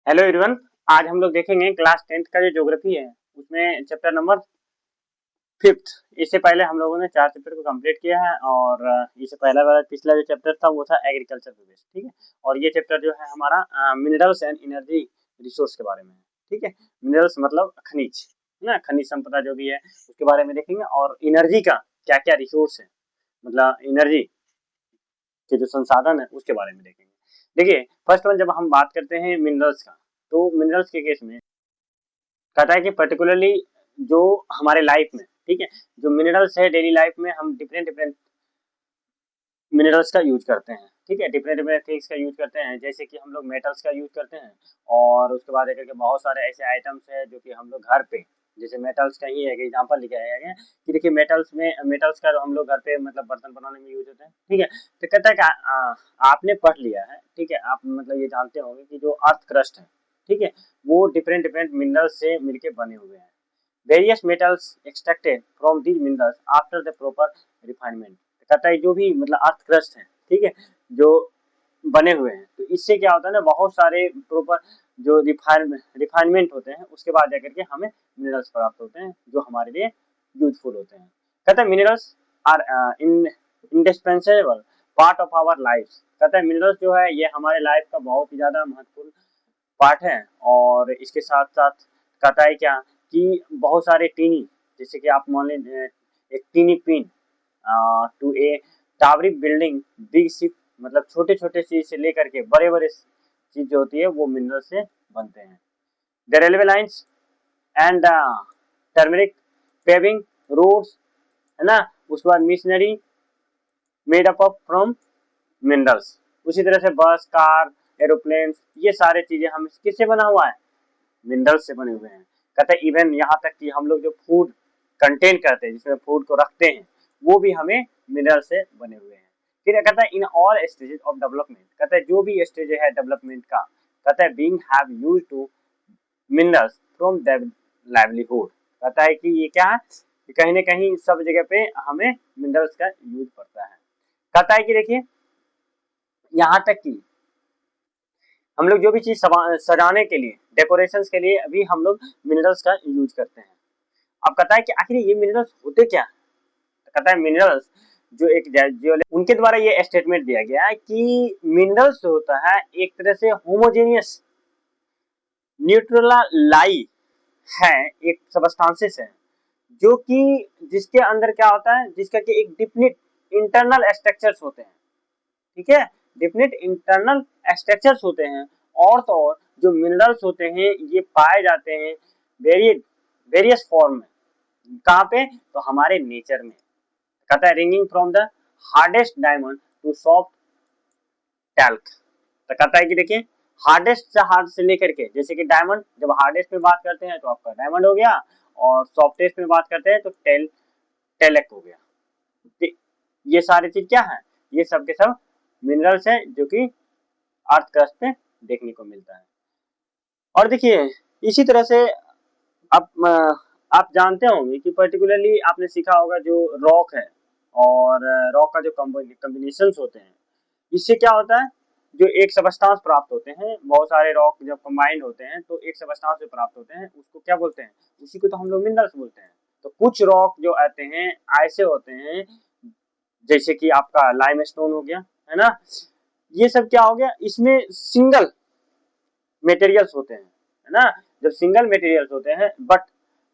Hello everyone. आज हम लोग देखेंगे क्लास 10th का जो ज्योग्राफी है उसमें चैप्टर नंबर 5th। इससे पहले हम लोगों ने 4 चैप्टर को कंप्लीट किया है और इससे पहला वाला पिछला जो चैप्टर था वो था एग्रीकल्चर पे बेस्ड। ठीक है, और ये चैप्टर जो है हमारा मिनरल्स एंड एनर्जी रिसोर्स के बारे में है। ठीक है, मिनरल्स मतलब खनिज है ना, खनिज संपदा जो भी है उसके बारे में देखेंगे और एनर्जी का क्या क्या रिसोर्स है, मतलब एनर्जी के जो संसाधन है उसके बारे में देखेंगे। देखिए, फर्स्ट वन जब हम बात करते हैं मिनरल्स का, तो मिनरल्स के केस में कहता है कि पर्टिकुलरली जो हमारे लाइफ में, ठीक है, जो मिनरल्स है डेली लाइफ में हम डिफरेंट डिफरेंट मिनरल्स का यूज करते हैं। ठीक है, डिफरेंट डिफरेंट थिंग्स का यूज करते हैं, जैसे कि हम लोग मेटल्स का यूज करते हैं और उसके बाद एक बहुत सारे ऐसे आइटम्स है जो कि हम लोग घर पे, जैसे मेटल्स का ही एक एग्जांपल लिखा है कि देखिए मेटल्स का हम लोग घर पे मतलब बर्तन बनाने में यूज होते हैं। ठीक है, तो कहता है कि आपने पढ़ लिया है, ठीक है, आप मतलब ये जानते होंगे कि जो अर्थ क्रस्ट है, ठीक है, वो डिफरेंट डिफरेंट मिनरल्स से मिलके बने हुए हैं। Various metals extracted from these minerals after the proper refinement. कहता है जो भी मतलब अर्थ क्रस्ट है, ठीक है, जो बने हुए हैं, तो इससे क्या होता है ना, बहुत सारे प्रॉपर जो रिफाइनमेंट होते हैं उसके बाद जाकर के हमें मिनरल्स प्राप्त होते हैं जो हमारे लिए यूजफुल होते हैं। कहता है minerals are indispensable part of our life. कहता है मिनरल्स जो है ये हमारे लाइफ का बहुत ही ज्यादा महत्वपूर्ण पार्ट है। और इसके साथ साथ कहता है क्या कि बहुत सारे टीनी, जैसे कि आप मान लें एक tiny pin to a towery building big ship, मतलब छोटे छोटे चीज से लेकर के बड़े बड़े चीज जो होती है वो मिनरल से बनते हैं। The railway lines and turmeric paving roads, है ना, उसके बाद missionary made up of from minerals. उसी तरह से बस, कार, एरोप्लेन, ये सारे चीजें हम किससे बना हुआ है, मिनरल से बने हुए हैं। कहते हैं इवन यहाँ तक कि हम लोग जो फूड कंटेन करते हैं, जिसमें फूड को रखते हैं, वो भी हमें मिनरल से बने हुए हैं। फिर कहता है in all stages of development, कहता है जो भी स्टेज है डेवलपमेंट का, कहता है being have used to minerals from their livelihood. कहता है कि ये क्या है कि कहीं ना कहीं सब जगह पे हमें मिनरल्स का यूज पड़ता है। कहता है कि देखिए यहाँ तक कि हम लोग जो भी चीज सजाने के लिए, डेकोरेशन के लिए अभी हम लोग मिनरल्स का यूज करते हैं। अब कहता है कि आखिर ये मिनरल्स होते क्या, तो कहता है मिनरल्स जो एक उनके द्वारा ये स्टेटमेंट दिया गया है कि मिनरल्स होता है एक तरह से होमोजेनियस न्यूट्रलाई है, एक सबस्टांसेस है जो कि जिसके अंदर क्या होता है, जिसका कि एक डिफिनिट इंटरनल स्ट्रक्चर्स होते हैं। ठीक है, डिफिनिट इंटरनल स्ट्रक्चर्स होते हैं। और तो और जो मिनरल्स होते हैं ये पाए जाते हैं वेरियस फॉर्म में। कहाँ पे, तो हमारे नेचर में। कहता है ringing from the hardest diamond to soft talc. तो कहता है कि देखिए हार्डेस्ट से हार्ड से लेकर के, जैसे कि डायमंड, जब हार्डेस्ट में बात करते हैं तो आपका डायमंड हो गया, और सॉफ्टेस्ट में बात करते हैं तो टेलेक हो गया। तो ये सारी चीज क्या है, ये सब के सब मिनरल्स है जो कि अर्थ क्रस्ट पे देखने को मिलता है। और देखिए इसी तरह से आप जानते होंगे कि पर्टिकुलरली आपने सीखा होगा जो रॉक है और रॉक का जो कॉम्बिनेशन होते हैं, इससे क्या होता है, जो एक सबस्टांस प्राप्त होते हैं, बहुत सारे रॉक जब कंबाइंड होते हैं तो एक सबस्टांस से प्राप्त होते हैं, उसको क्या बोलते हैं, उसी को तो हम लोग मिनरल्स बोलते हैं। तो कुछ रॉक जो आते हैं ऐसे होते हैं, जैसे कि आपका लाइमस्टोन हो गया, है ना, ये सब क्या हो गया, इसमें सिंगल मटेरियल्स होते हैं, है ना, जब सिंगल मटेरियल्स होते हैं, बट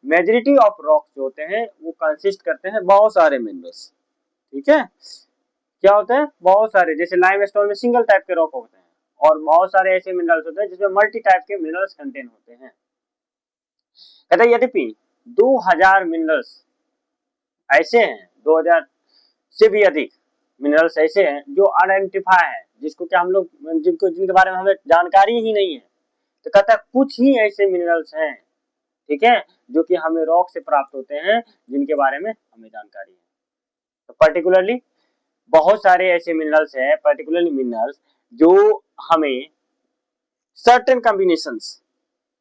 मेजोरिटी ऑफ रॉक्स जो होते हैं वो कंसिस्ट करते हैं बहुत सारे मिनरल्स। ठीक है, क्या होता है, बहुत सारे, जैसे लाइमस्टोन में सिंगल टाइप के रॉक होते हैं और बहुत सारे ऐसे मिनरल्स होते हैं जिसमें मल्टी टाइप के मिनरल्स कंटेन होते हैं। कहते हैं यद्यपि 2000 मिनरल्स ऐसे हैं, 2000 से भी अधिक मिनरल्स ऐसे हैं जो अनआइडेंटिफाई है, जिसको क्या हम लोग जिनके बारे में हमें जानकारी ही नहीं है। तो कहता है कुछ ही ऐसे मिनरल्स हैं, ठीक है, जो कि हमें रॉक से प्राप्त होते हैं, जिनके बारे में हमें जानकारी है। तो पर्टिकुलरली बहुत सारे ऐसे मिनरल्स हैं, पर्टिकुलरली मिनरल्स जो हमें सर्टेन कॉम्बिनेशंस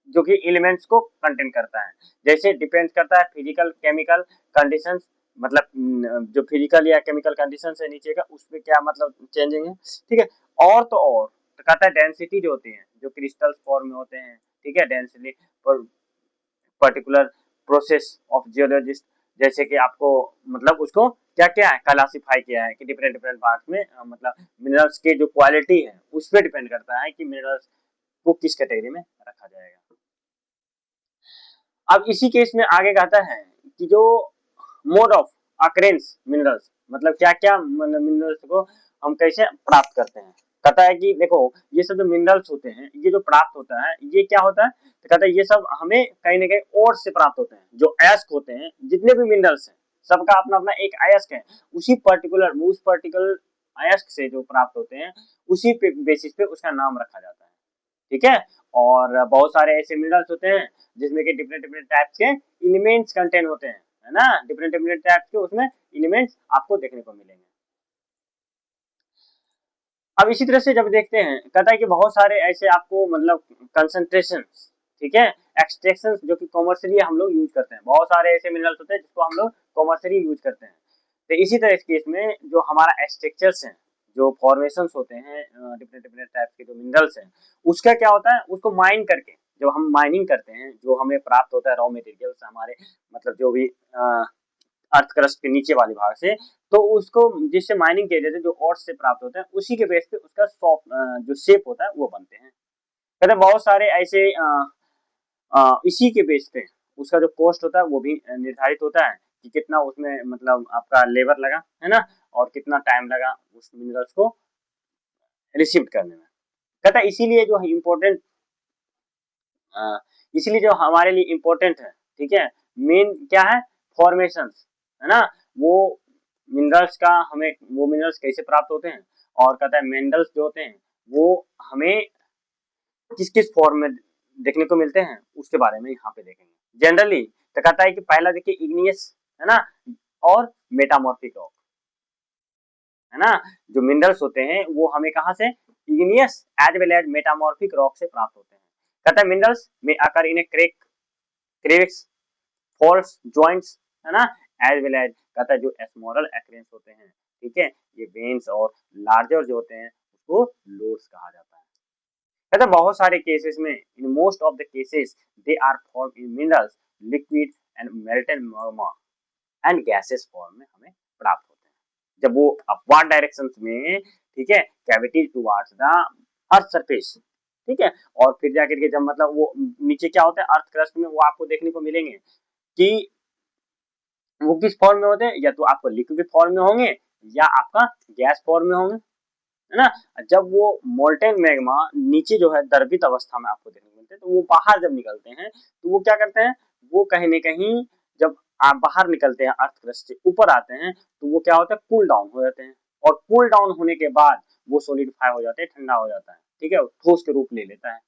जो कि एलिमेंट्स को कंटेन करता है, जैसे डिपेंड करता है फिजिकल केमिकल कंडीशंस, मतलब जो फिजिकल या केमिकल कंडीशंस है नीचे का, उसमें क्या मतलब चेंजिंग है। ठीक है, और तो और तो कहता है डेंसिटी जो होती है, जो क्रिस्टल्स फॉर्म में होते हैं, ठीक है, densely particular process of geologist, जैसे कि आपको मतलब उसको क्या क्या है क्लासिफाई किया है कि डिफरेंट डिफरेंट पार्ट्स में मतलब मिनरल्स की जो क्वालिटी है उस पर डिपेंड करता है कि मिनरल्स को किस कैटेगरी में रखा जाएगा। अब इसी केस में आगे कहता है कि जो मोड ऑफ अकरेंस मिनरल्स, मतलब क्या क्या मिनरल्स को हम कैसे प्राप्त करते हैं। कहता है कि देखो ये सब जो मिनरल्स होते हैं ये जो प्राप्त होता है ये क्या होता है, तो कहता है ये सब हमें कहीं ना कहीं और से प्राप्त होते हैं। जो अयस्क होते हैं जितने भी मिनरल्स हैं सबका अपना अपना एक अयस्क है, उसी पर्टिकुलर अयस्क से जो प्राप्त होते हैं उसी पे बेसिस पे उसका नाम रखा जाता है, ठीक है। और बहुत सारे ऐसे मिनरल्स होते हैं जिसमें कि डिफरेंट डिफरेंट टाइप्स के एलिमेंट्स कंटेन होते हैं, है ना, डिफरेंट डिफरेंट टाइप्स के उसमें एलिमेंट्स आपको देखने को मिलेंगे। अब इसी तरह से जब देखते हैं कहता है कि बहुत सारे ऐसे आपको मतलब कंसंट्रेशन, ठीक है, एक्सट्रैक्शन जो कि कॉमर्शियली हम लोग यूज करते हैं, बहुत सारे ऐसे मिनरल्स होते हैं जिसको हम लोग कॉमर्शियली यूज करते हैं। तो इसी तरह इस केस में जो हमारा स्ट्रक्चर्स हैं, जो फॉर्मेशंस होते हैं डिफरेंट डिफरेंट टाइप के जो मिनरल्स हैं उसका क्या होता है, उसको माइन करके जब हम माइनिंग करते हैं जो हमें प्राप्त होता है रॉ मटेरियल्स हमारे मतलब जो भी अर्थ क्रस्ट के नीचे वाले भाग से, तो उसको जिससे माइनिंग किया जाता है जो ऑर्स से प्राप्त होता है उसी के बेस पे उसका जो शेप होता है वो बनते हैं। कहते हैं बहुत सारे ऐसे इसी के बेस पे उसका जो कॉस्ट होता है वो भी निर्धारित होता है कि कितना उसमें मतलब आपका लेबर लगा, है ना, और कितना टाइम लगा उस मिनरल्स को रिसीव करने में। कहता है इसीलिए जो इम्पोर्टेंट इसलिए जो हमारे लिए इम्पोर्टेंट है, ठीक है, मेन क्या है फॉर्मेशन, है ना, वो मिनरल्स का हमें वो मिनरल्स कैसे प्राप्त होते हैं, और कहता है मिनरल्स जो होते हैं वो हमें किस किस फॉर्म में देखने को मिलते हैं उसके बारे में यहाँ पे देखेंगे जनरली। तो कहता है कि पहला देखिए इग्नियस, है ना, और मेटामॉर्फिक रॉक, है ना, जो मिनरल्स होते हैं वो हमें कहाँ से igneous as well as metamorphic rock से प्राप्त होते हैं। कहता है मिनरल्स में आकर इन्हें क्रेक्स फॉल्स जॉइंट्स, है ना, एज वेल एज कहता है जो एस्मोरल एक्रेंस होते हैं, ठीक है, ये वेन्स और लार्जर जो होते हैं उसको लोड्स कहा जाता है। कहता है बहुत सारे केसेस में in most of the cases they are form in minerals liquid and melted magma and gases form में हमें प्राप्त होते हैं जब वो अपवार्ड डायरेक्शन में, ठीक है, cavity towards the earth surface, ठीक है, और फिर जाकर के जब मतलब वो नीचे क्या होता है अर्थ क्रस्ट में वो आपको देखने को मिलेंगे कि वो किस फॉर्म में होते हैं, या तो आपको लिक्विड फॉर्म में होंगे या आपका गैस फॉर्म में होंगे, है ना। जब वो मोल्टेन मैग्मा नीचे जो है द्रवित अवस्था में आपको देखने को मिलते हैं तो वो बाहर जब निकलते हैं तो वो क्या करते हैं, वो कहीं ना कहीं जब आप बाहर निकलते हैं अर्थ क्रस्ट से ऊपर आते हैं तो वो क्या होता है कूल डाउन हो जाते हैं, और कूल डाउन होने के बाद वो सोलिडिफाई हो जाते हैं, ठंडा हो जाता है, ठीक है, ठोस के रूप ले लेता है।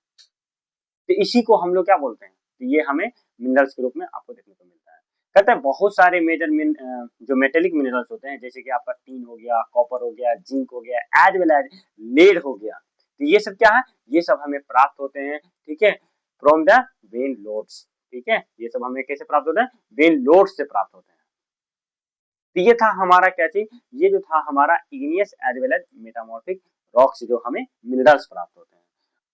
तो इसी को हम लोग क्या बोलते हैं, तो ये हमें मिनरल्स के रूप में आपको देखने को मिलता है। कहते हैं बहुत सारे जो मेटेलिक मिनरल्स होते हैं जैसे कि आपका टीन हो गया, कॉपर हो गया, जिंक हो गया, एज वेल एज लेड हो गया, तो ये सब क्या है, ये सब हमें प्राप्त होते हैं, ठीक है, फ्रॉम द वेन लोड्स, ठीक है, ये सब हमें कैसे प्राप्त होते हैं, वेन लोड्स से प्राप्त होते हैं। तो ये था हमारा क्या चीज, ये जो था हमारा igneous as well as metamorphic rock से जो हमें मिनरल्स प्राप्त होते हैं।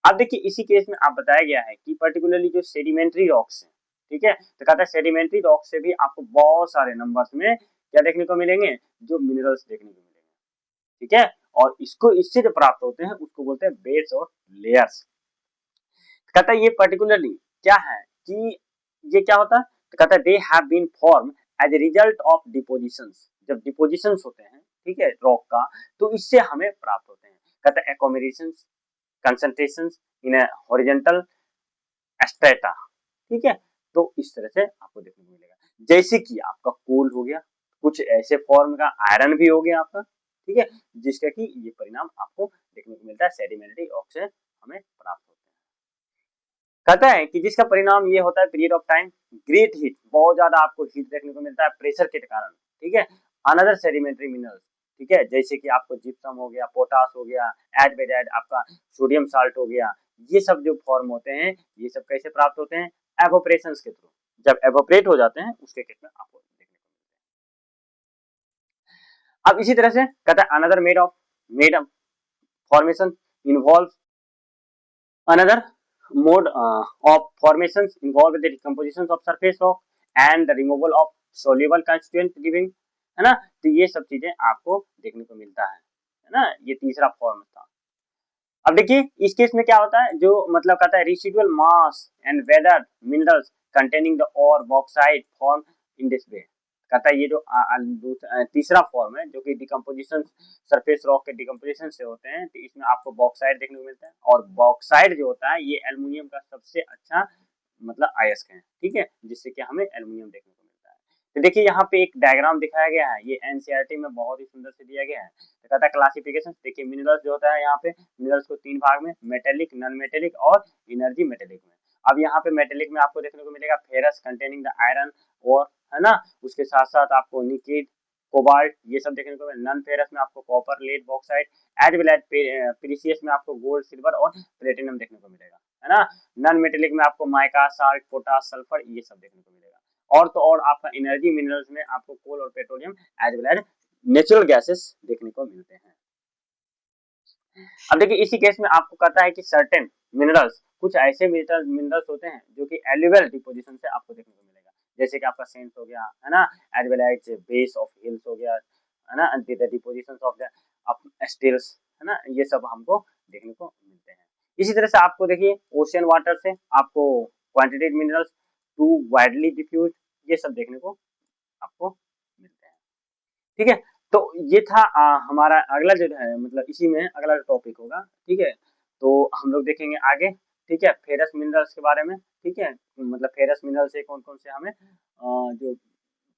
अब देखिए इसी केस में आप बताया गया है कि पर्टिकुलरली जो सेडिमेंट्री रॉक्स हैं, ठीक है, तो कहता है सेडिमेंट्री रॉक से भी आपको बहुत सारे नंबर्स में क्या देखने को मिलेंगे, जो मिनरल्स देखने को मिलेंगे, ठीक है, और इसको इससे जो प्राप्त होते हैं उसको बोलते हैं बेड्स और लेयर्स। कहता है ये पर्टिकुलरली क्या है कि ये क्या होता है, तो कहता है they have been form as a result of depositions, जब डिपोजिशंस होते हैं, ठीक है, रॉक का, तो इससे हमें प्राप्त होते हैं। कहता है accommodations concentrations in a horizontal strata, ठीक है, तो इस तरह से आपको देखने को मिलेगा। जैसे कि आपका कोल हो गया, कुछ ऐसे फॉर्म का आयरन भी हो गया आपका, ठीक है, जिसका कि ये परिणाम आपको देखने को मिलता है सेडिमेंट्री रॉक से हमें प्राप्त होते हैं। कहता है कि जिसका परिणाम ये होता है period of time great heat, बहुत ज्यादा आपको हीट देखने को मिलता है प्रेशर के कारण, ठीक है, अनदर सेडिमेंट्री मिनरल्स, ठीक है, जैसे कि आपको जिप्सम हो गया, पोटास हो गया, एड बाय एड आपका सोडियम साल्ट हो गया, ये सब जो फॉर्म होते हैं ये सब कैसे प्राप्त होते हैं, एवोपरेशन के थ्रू, जब एवोपरेट हो जाते हैं उसके केस में आपको देखने को मिलते हैं। अब इसी तरह से कहता है another made of formation involve Another mode of formations involve the decomposition of surface rock and the removal of soluble constituent living, है ना। तो ये सब चीजें आपको देखने को मिलता है ना। ये तीसरा फॉर्म था। अब देखिए इस केस में क्या होता है, जो मतलब कहता है residual mass and weather minerals containing the और bauxite form in this way. कहता है ये जो तीसरा फॉर्म है जो कि डिकम्पोजिशन सरफेस रॉक के डिकम्पोजिशन से होते हैं, तो इसमें आपको बॉक्साइड देखने को मिलता है। और बॉक्साइड जो होता है ये एल्युमिनियम का सबसे अच्छा मतलब अयस्क है, ठीक है, जिससे कि हमें एल्युमिनियम देखने को मिलता है। तो देखिए यहाँ पे एक डायग्राम दिखाया गया है, ये एनसीईआरटी में बहुत ही सुंदर से दिया गया है। तो कहता है क्लासिफिकेशन। देखिए मिनरल्स जो होता है यहाँ पे मिनरल्स को तीन भाग में, मेटेलिक, नॉन मेटेलिक और एनर्जी मेटेलिक में। अब यहाँ पे मेटेलिक में आपको देखने को मिलेगा फेरस कंटेनिंग द आयरन और, है ना, उसके साथ साथ आपको निकेट, कोबाल्ट ये सब देखने को मिलेगा। नॉन फेरस में आपको copper, lead, bauxite, as well as precious में आपको गोल्ड, सिल्वर और प्लेटिनम देखने को मिलेगा, है ना। नॉन मेटेलिक में आपको माइका, साल्ट, पोटास, सल्फर ये सब देखने को मिलेगा। और तो और आपका एनर्जी मिनरल्स में आपको कोल और petroleum as well as natural gases देखने को मिलते हैं। अब देखिए इसी केस में आपको कहता है कि सर्टेन मिनरल्स, कुछ ऐसे मिनरल्स होते हैं जो कि एल्यूवियल डिपोजिशन से आपको देखने को मिलेगा, जैसे कि आपका सेंस हो गया, है ना, as well as base of hills हो गया, है ना, डिपोजिशन ऑफ द स्टिल्स, है ना, ये सब हमको देखने को मिलते हैं। इसी तरह से आपको देखिए ओशियन वाटर से आपको quantitative minerals too widely diffuse ये सब देखने को आपको मिलते हैं, ठीक है। तो ये था हमारा अगला जो है, मतलब इसी में अगला टॉपिक होगा, ठीक है। तो हम लोग देखेंगे आगे, ठीक है, फेरस मिनरल्स के बारे में, ठीक है, मतलब फेरस मिनरल से कौन कौन से हमें जो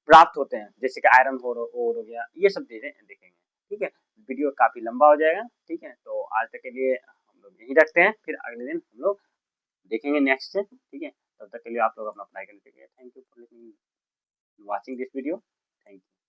प्राप्त होते हैं, जैसे कि आयरन ओर हो गया, ये सब चीजें देखेंगे, ठीक है। वीडियो काफी लंबा हो जाएगा, ठीक है, तो आज तक के लिए हम लोग यही रखते हैं, फिर अगले दिन हम लोग देखेंगे नेक्स्ट से, ठीक है। तब तक के लिए आप लोग अपना अप्लाई कर लीजिए। Thank you for watching this video, thank you.